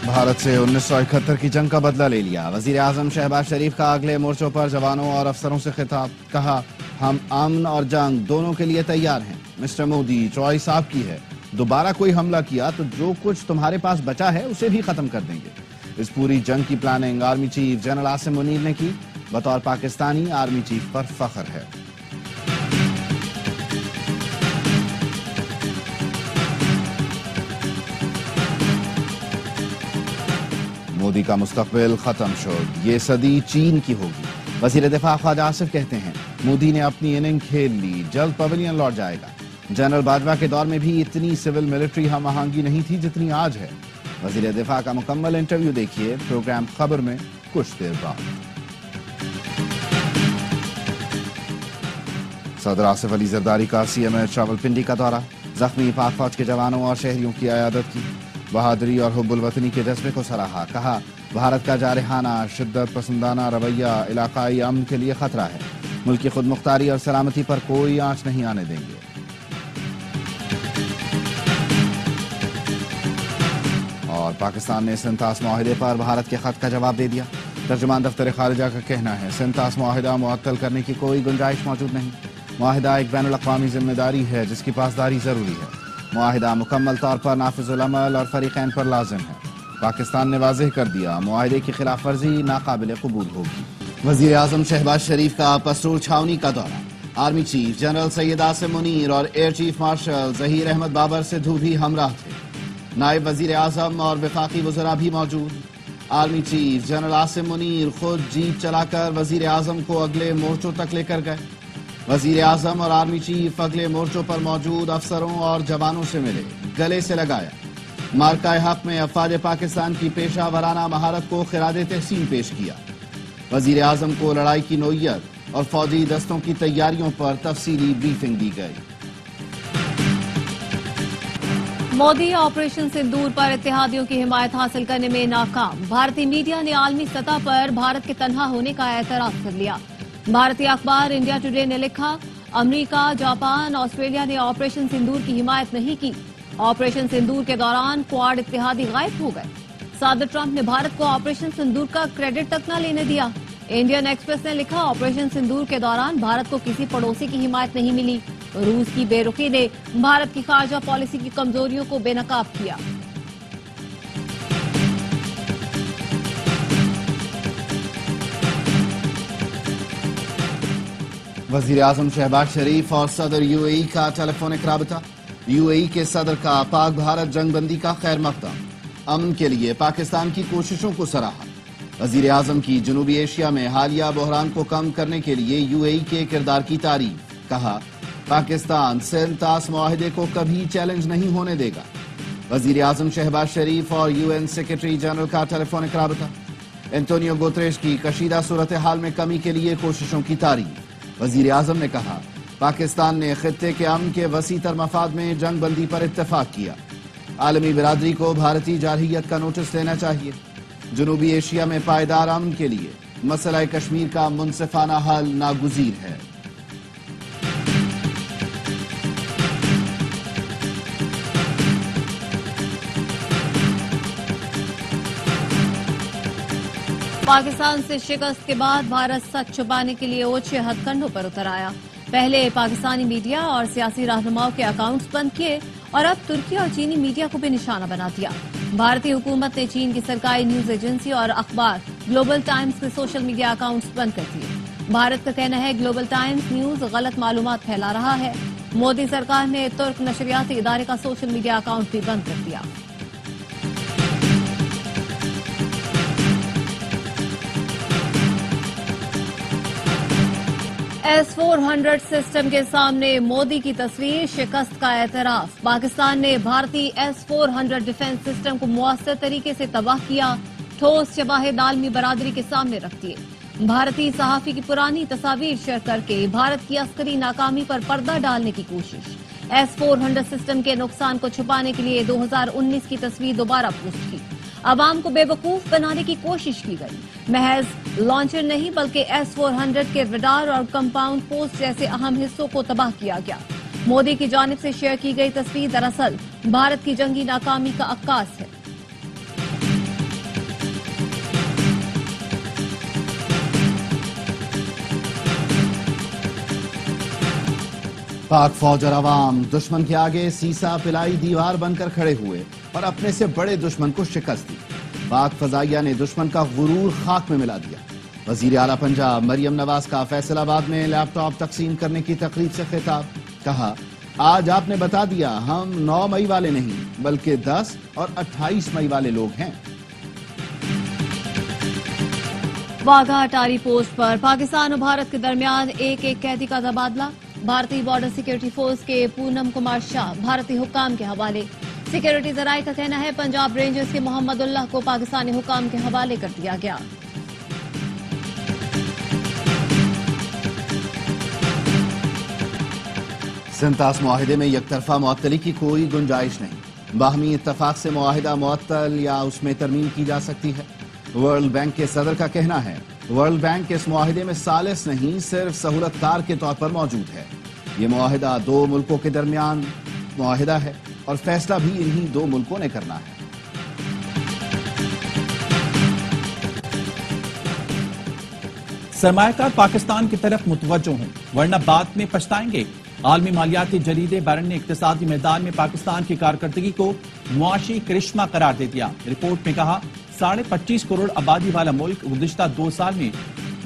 भारत से 1971 की जंग का बदला ले लिया। वजीर आजम शहबाज शरीफ का अगले मोर्चों पर जवानों और अफसरों से खिताब। कहा, हम अमन और जंग दोनों के लिए तैयार हैं। मिस्टर मोदी, चॉइस आपकी है। दोबारा कोई हमला किया तो जो कुछ तुम्हारे पास बचा है उसे भी खत्म कर देंगे। इस पूरी जंग की planning army chief general Asim Munir ने की। बतौर पाकिस्तानी आर्मी चीफ पर फख्र है। मोदी का मुस्तकबिल खत्म शुद, ये सदी चीन की होगी। वजीर दिफा ख्वाजा आसिफ कहते हैं, मोदी ने अपनी इनिंग खेल ली, जल्द पवेलियन लौट जाएगा। जनरल बाजवा के दौर में भी इतनी सिविल मिलिट्री हम आहंगी नहीं थी जितनी आज है। वजीर दिफा का मुकम्मल इंटरव्यू देखिए प्रोग्राम खबर में कुछ देर बाद। सदर आसिफ अली जरदारी का CMH रावलपिंडी का दौरा। जख्मी पाक फौज के जवानों और शहरियों की अयादत की। बहादुरी और हुब्बुल वतनी के जज्बे को सराहा। कहा, भारत का जारहाना शिद्दत पसंदाना रवैया इलाकाई अमन के लिए खतरा है। मुल्क की खुद मुख्तारी और सलामती पर कोई आंच नहीं आने देंगे। और पाकिस्तान ने सिंतास मुआहिदे पर भारत के खत का जवाब दे दिया। तर्जुमान दफ्तर खारिजा का कहना है, सिंतास मुआहिदा मुअत्तल करने की कोई गुंजाइश मौजूद नहीं। मुआहिदा एक बैनुल अक़वामी जिम्मेदारी है जिसकी पासदारी जरूरी है। मुआहिदा मुकम्मल तौर पर नाफिजुल अमल और फरीक़ैन पर लाजिम है। पाकिस्तान ने वाज़ेह कर दिया, मुआहिदे की खिलाफ वर्जी नाकाबिल कबूल होगी। वज़ीर आज़म शहबाज शरीफ का पसरूर छावनी का दौरा। Army chief general Syed Asim Munir और air chief marshal Zaheer Ahmed Babar Sidhu भी हमराह थे। नायब वज़ीर आज़म और वफाकी वज़रा भी मौजूद। Army chief general Asim Munir खुद जीप चलाकर वज़ीर आज़म को अगले मोर्चों तक लेकर गए। वज़ीर आज़म और आर्मी चीफ अगले मोर्चों पर मौजूद अफसरों और जवानों से मिले, गले से लगाया। मार्काए हक में अफ़वाज पाकिस्तान की पेशा वराना महारत को खिरादे तहसीन पेश किया। वज़ीर आज़म को लड़ाई की नोयत और फौजी दस्तों की तैयारियों पर तफसीली ब्रीफिंग दी गई। मोदी ऑपरेशन सिंदूर पर इत्तेहादियों की हिमायत हासिल करने में नाकाम। भारतीय मीडिया ने आलमी सतह पर भारत के तन्हा होने का एतराफ कर लिया। भारतीय अखबार इंडिया टुडे ने लिखा, अमेरिका, जापान, ऑस्ट्रेलिया ने ऑपरेशन सिंदूर की हिमायत नहीं की। ऑपरेशन सिंदूर के दौरान क्वाड इत्तेहादी गायब हो गए। सदर ट्रंप ने भारत को ऑपरेशन सिंदूर का क्रेडिट तक न लेने दिया। इंडियन एक्सप्रेस ने लिखा, ऑपरेशन सिंदूर के दौरान भारत को किसी पड़ोसी की हिमायत नहीं मिली। रूस की बेरुखी ने भारत की खारजा पॉलिसी की कमजोरियों को बेनकाब किया। वज़ीर आज़म शहबाज शरीफ और सदर UAE का टेलीफोनिक राबता। UAE के सदर का पाक भारत जंगबंदी का खैर मकदम। अमन के लिए पाकिस्तान की कोशिशों को सराहा। वज़ीर आज़म की जनूबी एशिया में हालिया बहरान को कम करने के लिए UAE के किरदार की तारीफ। कहा, पाकिस्तान सिंतास मुआहिदे को कभी चैलेंज नहीं होने देगा। वज़ीर आज़म शहबाज शरीफ और UN सेक्रेटरी जनरल का टेलीफोनिक राबता। एंटोनियो गुतेरेश की कशीदा सूरत हाल में कमी के लिए कोशिशों की तारीफ। वज़ीर आज़म ने कहा, पाकिस्तान ने खित्ते के अमन के वसी तर मफाद में जंग बंदी पर इत्तेफाक किया। आलमी बिरादरी को भारतीय जारहियत का नोटिस लेना चाहिए। जनूबी एशिया में पायदार अमन के लिए मसला कश्मीर का मुनसिफाना हल नागुज़ीर है। पाकिस्तान से शिकस्त के बाद भारत सच छुपाने के लिए ओछे हथकंडों पर उतर आया। पहले पाकिस्तानी मीडिया और सियासी रहनुमाओं के अकाउंट्स बंद किए और अब तुर्की और चीनी मीडिया को भी निशाना बना दिया। भारतीय हुकूमत ने चीन की सरकारी न्यूज एजेंसी और अखबार ग्लोबल टाइम्स के सोशल मीडिया अकाउंट्स बंद कर दिए। भारत का कहना है ग्लोबल टाइम्स न्यूज गलत मालूमात फैला रहा है। मोदी सरकार ने तुर्क नशरियाती इदारे का सोशल मीडिया अकाउंट भी बंद कर दिया। S-400 सिस्टम के सामने मोदी की तस्वीर, शिकस्त का एतराफ। पाकिस्तान ने भारतीय S-400 डिफेंस सिस्टम को मुअस्सर तरीके से तबाह किया। ठोस शवाहिद आलमी बरादरी के सामने रख दिए। भारतीय सहाफी की पुरानी तस्वीर शेयर करके भारत की अस्करी नाकामी पर पर्दा डालने की कोशिश। S-400 सिस्टम के नुकसान को छुपाने के लिए 2019 की तस्वीर दोबारा पोस्ट की। आवाम को बेवकूफ बनाने की कोशिश की गई। महज लॉन्चर नहीं बल्कि S-400 के रडार और कंपाउंड पोस्ट जैसे अहम हिस्सों को तबाह किया गया। मोदी की जानिब से शेयर की गई तस्वीर दरअसल भारत की जंगी नाकामी का अक्कास है। پاک فوج اور عوام دشمن کے آگے سیسا پلائی دیوار بن کر کھڑے ہوئے اور اپنے سے بڑے دشمن کو شکست دی۔ پاک فضائیہ نے دشمن کا غرور خاک میں ملا دیا۔ وزیر اعلیٰ پنجاب مریم نواز کا فیصل آباد میں لیپ ٹاپ تقسیم کرنے کی تقریب سے خطاب، کہا آج آپ نے بتا دیا ہم 9 مئی والے نہیں بلکہ 10 اور 28 مئی والے لوگ ہیں۔ واگا اٹاری پوسٹ پر پاکستان اور بھارت کے درمیان ایک قیدی کا تبادلہ۔ بھارتی بارڈر سیکورٹی فورس کے پونم کمار شاہ بھارتی حکام کے حوالے۔ سیکورٹی ذرائع کا کہنا ہے پنجاب رینجرز کے محمد اللہ کو پاکستانی حکام کے حوالے کر دیا گیا۔ سنتاس معاہدے میں یک طرفہ معطلی کی کوئی گنجائش نہیں۔ باہمی اتفاق سے معاہدہ معطل یا اس میں ترمیم کی جا سکتی ہے۔ ورلڈ بینک کے صدر کا کہنا ہے ورلڈ بینک اس معاہدے میں ثالث نہیں صرف سہولت کار کے طور پر موجود ہے۔ یہ معاہدہ 2 ملکوں کے درمیان معاہدہ ہے اور فیصلہ بھی انہی 2 ملکوں نے کرنا ہے۔ سرمایہ کار پاکستان کی طرف متوجہ ہوں ورنہ بعد میں پچھتائیں گے۔ عالمی مالیاتی جریدے بارن نے اقتصادی میدان میں پاکستان کی کارکردگی کو معاشی کرشمہ قرار دے دیا۔ رپورٹ میں کہا 25.5 کروڑ آبادی والا ملک گزشتہ 2 سال میں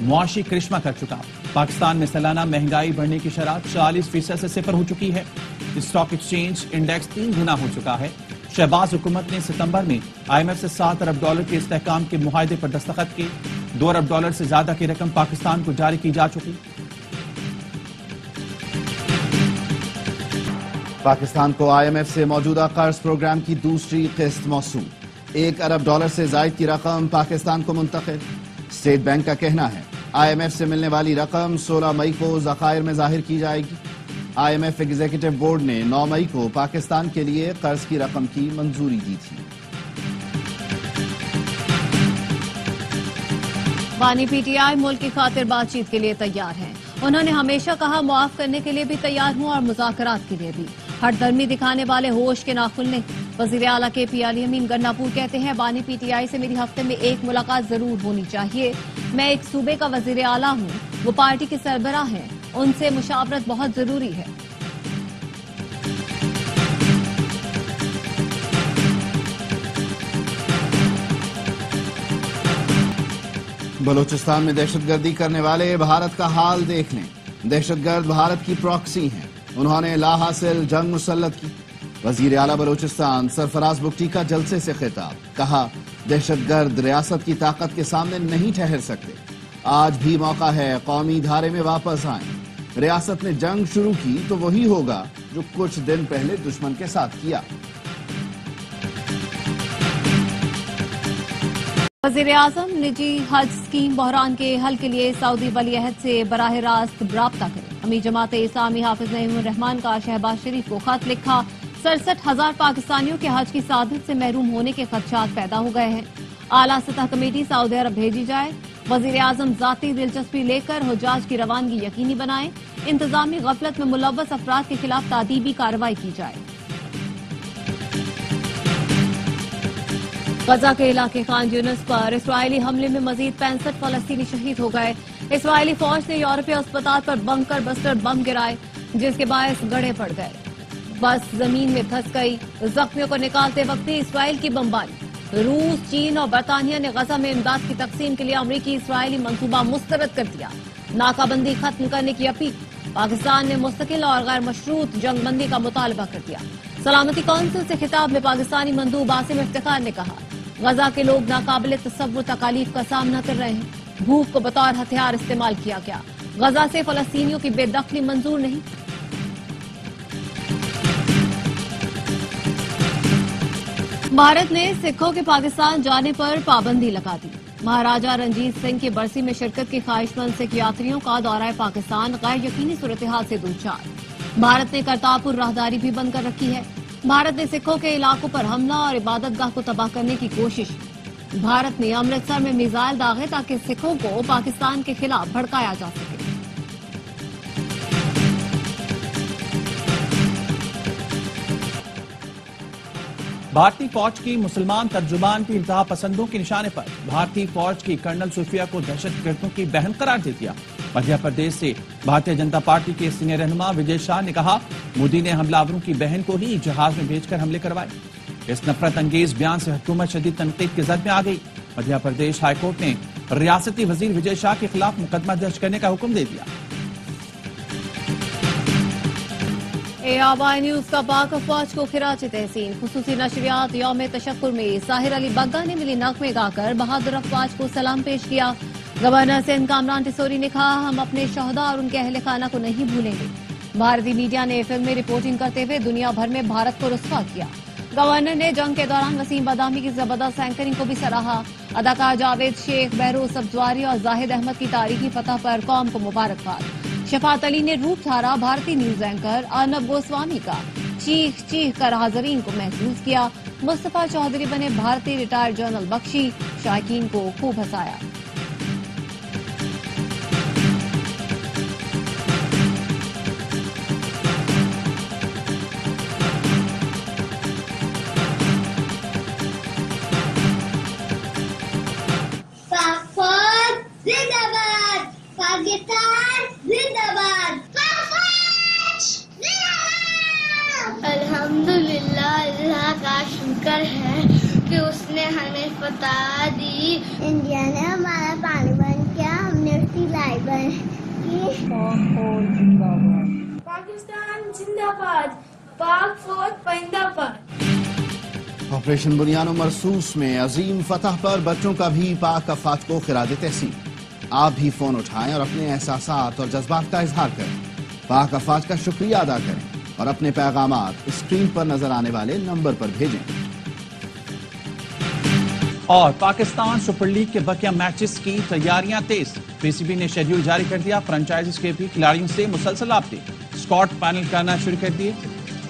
معاشی کرشمہ کر چکا۔ پاکستان میں سالانہ مہنگائی بڑھنے کی شرح 40% سے 0 ہو چکی ہے۔ اسٹاک ایکسچینج انڈیکس 3 گنا ہو چکا ہے۔ شہباز حکومت نے ستمبر میں IMF سے $7 ارب کے استحکام کے معاہدے پر دستخط کی۔ $2 ارب سے زیادہ کی رقم پاکستان کو جاری کی جا چکی۔ پاکستان کو IMF سے موجودہ قرض پروگرام کی دوسری قسط موصول۔ $1 ارب سے زائد کی رقم پاکستان کو منتقل۔ اسٹیٹ بینک کا کہنا ہے IMF سے ملنے والی رقم 16 مئی کو ذخائر میں ظاہر کی جائے گی۔ IMF ایگزیکٹو بورڈ نے 9 مئی کو پاکستان کے لیے قرض کی رقم کی منظوری دی تھی۔ بانی PTI ملک کی خاطر بات چیت کے لیے تیار ہیں۔ انہوں نے ہمیشہ کہا معاف کرنے کے لیے بھی تیار ہوں اور مذاکرات کے لیے بھی۔ ہر درمی دکھانے والے ہوش کے ناخن نے۔ وزیر اعلیٰ KP علی امین گناپور کہتے ہیں بانی PTI سے میری ہفتے میں 1 ملاقات ضرور ہونی چاہیے۔ میں ایک صوبے کا وزیر اعلیٰ ہوں، وہ پارٹی کے سربراہ ہیں، ان سے مشاورت بہت ضروری ہے۔ بلوچستان میں دہشت گردی کرنے والے بھارت کا حال دیکھ لیں۔ دہشت گرد بھارت کی پراکسی ہیں، انہوں نے لا حاصل جنگ مسلط کی۔ وزیر اعلیٰ بلوچستان سرفراز بگٹی کا جلسے سے خطاب، کہا دہشت گرد ریاست کی طاقت کے سامنے نہیں ٹھہر سکتے۔ آج بھی موقع ہے قومی دھارے میں واپس آئیں۔ ریاست نے جنگ شروع کی تو وہی ہوگا جو کچھ دن پہلے دشمن کے ساتھ کیا۔ وزیر اعظم نجی حج اسکیم بحران کے حل کے لیے سعودی ولی عہد سے براہ راست رابطہ کریں۔ امیر جماعت اسلامی حافظ نعیم الرحمان کا شہباز شریف کو خط لکھا۔ 67,000 پاکستانیوں کے حج کی سعادت سے محروم ہونے کے خدشات پیدا ہو گئے ہیں۔ اعلیٰ سطح کمیٹی سعودی عرب بھیجی جائے۔ وزیر اعظم ذاتی دلچسپی لے کر حجاج کی روانگی یقینی بنائیں۔ انتظامی غفلت میں ملوث افراد کے خلاف تادیبی کارروائی کی جائے۔ غزہ کے علاقے خان یونس پر اسرائیلی حملے میں مزید 65 فلسطینی شہید ہو گئے۔ اسرائیلی فوج نے یورپی اسپتال پر بنکر بسٹر بم گرائے جس کے باعث گڑھے پڑ گئے۔ بس زمین میں دھس گئی۔ زخمیوں کو نکالتے وقت بھی اسرائیل کی بمباری۔ روس، چین اور برطانیہ نے غزہ میں امداد کی تقسیم کے لیے امریکی اسرائیلی منصوبہ مسترد کر دیا۔ ناکہ بندی ختم کرنے کی اپیل۔ پاکستان نے مستقل اور غیر مشروط جنگ بندی کا مطالبہ کر دیا۔ سلامتی کونسل سے خطاب میں پاکستانی مندوب عاصم افتخار نے کہا غزہ کے لوگ ناقابل تصور تکالیف کا سامنا کر رہے ہیں۔ بھوک کو بطور ہتھیار استعمال کیا گیا۔ غزہ سے فلسطینیوں کی بے دخلی منظور نہیں۔ بھارت نے سکھوں کے پاکستان جانے پر پابندی لگا دی۔ مہاراجہ رنجیت سنگھ کی برسی میں شرکت کی خواہش مند سکھ یاتریوں کا دورہ پاکستان غیر یقینی صورتحال سے دوچار۔ بھارت نے کرتارپور راہداری بھی بند کر رکھی ہے۔ بھارت نے سکھوں کے علاقوں پر حملہ اور عبادت گاہ کو تباہ کرنے کی کوشش کی۔ بھارت نے امرتسر میں میزائل داغے تاکہ سکھوں کو پاکستان کے خلاف بھڑکایا جا سکے۔ بھارتی فوج کی مسلمان ترجمان کی انتہا پسندوں کے نشانے پر بھارتی فوج کی کرنل صوفیہ کو دہشت گردوں کی بہن قرار دے دیا۔ मध्य प्रदेश से भारतीय जनता पार्टी के सीनियर रहनुमा विजय शाह ने कहा, मोदी ने हमलावरों की बहन को ही जहाज में भेजकर हमले करवाए। इस नफरत अंगेज बयान से हुकूमत शदीद तनकीद की जद में आ गई। मध्य प्रदेश हाईकोर्ट ने रियासती वजीर विजय शाह के खिलाफ मुकदमा दर्ज करने का हुक्म दे दिया। ARY न्यूज का पाक अफवाज को खिराज तहसीन। खुसूसी नशरियात यौम तशक्कुर में साहिर अली बग्गा ने मिली नगमे गाकर बहादुर अफवाज को सलाम पेश किया। गवर्नर सिंध कामरान टिसोरी ने कहा, हम अपने शहदा और उनके अहल खाना को नहीं भूलेंगे। भारतीय मीडिया ने फिल्मी रिपोर्टिंग करते हुए दुनिया भर में भारत को रुस्वा किया। गवर्नर ने जंग के दौरान वसीम बादामी की जबरदस्त एंकरिंग को भी सराहा। अदाकार जावेद शेख, बहरोज सब्जवारी और जाहिद अहमद की तारीखी फतह पर कौम को मुबारकबाद। शफात अली ने रूप धारा भारतीय न्यूज एंकर अर्नब गोस्वामी का, चीख चीख कर हाजरीन को महसूस किया। मुस्तफा चौधरी बने भारतीय रिटायर्ड जनरल बख्शी, शायकीन को खूब हंसाया। अल्हम्दुलिल्लाह, अल्लाह का शुक्र है कि उसने हमें फतह दी। इंडिया ने हमारा पानी बंद किया, हमने उसकी लाई बंद की। पाकिस्तान जिंदाबाद, पाक फौज जिंदाबाद। ऑपरेशन बुनियानो मरसूस में अजीम फतह पर बच्चों का भी पाक अफवाज को खिराज तहसीन। आप भी फोन उठाएं और अपने एहसासात और जज्बात का इजहार करें। पाक अफवाज का शुक्रिया अदा करें और अपने पैगामात स्क्रीन पर नजर आने वाले नंबर पर भेजें। और पाकिस्तान सुपर लीग के बकिया मैचेस की तैयारियां तेज। पीसीबी ने शेड्यूल जारी कर दिया। फ्रेंचाइजीज के भी खिलाड़ियों से मुसलसल आपते स्क्वाड फाइनल करना शुरू कर दिए।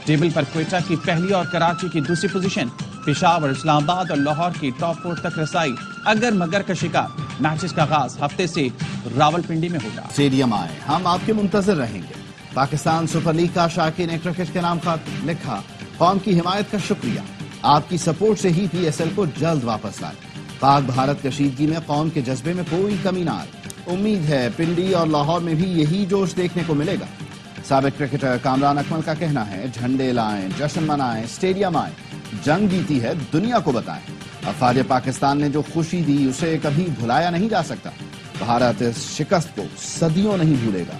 टेबल पर क्वेटा की पहली और कराची की दूसरी पोजीशन, पेशावर, इस्लामाबाद और लाहौर की टॉप 4 तक रसाई अगर मगर का शिकार। मैचेस का आगाज हफ्ते से रावलपिंडी में होगा। स्टेडियम आए, हम आपके मुंतजर रहेंगे। पाकिस्तान सुपर लीग का शायकीन ने क्रिकेट के नाम खत लिखा, कौम की हिमायत का शुक्रिया, आपकी सपोर्ट से ही PSL को जल्द वापस लाए। पाक भारत कशीदगी में कौम के जज्बे में कोई कमी ना आए। उम्मीद है पिंडी और लाहौर में भी यही जोश देखने को मिलेगा। साबिक क्रिकेटर कामरान अकमल का कहना है, झंडे लाएं, जश्न मनाएं, स्टेडियम आए, जंग जीती है दुनिया को बताएं। अफवाज पाकिस्तान ने जो खुशी दी उसे कभी भुलाया नहीं जा सकता। भारत इस शिकस्त को सदियों नहीं भूलेगा।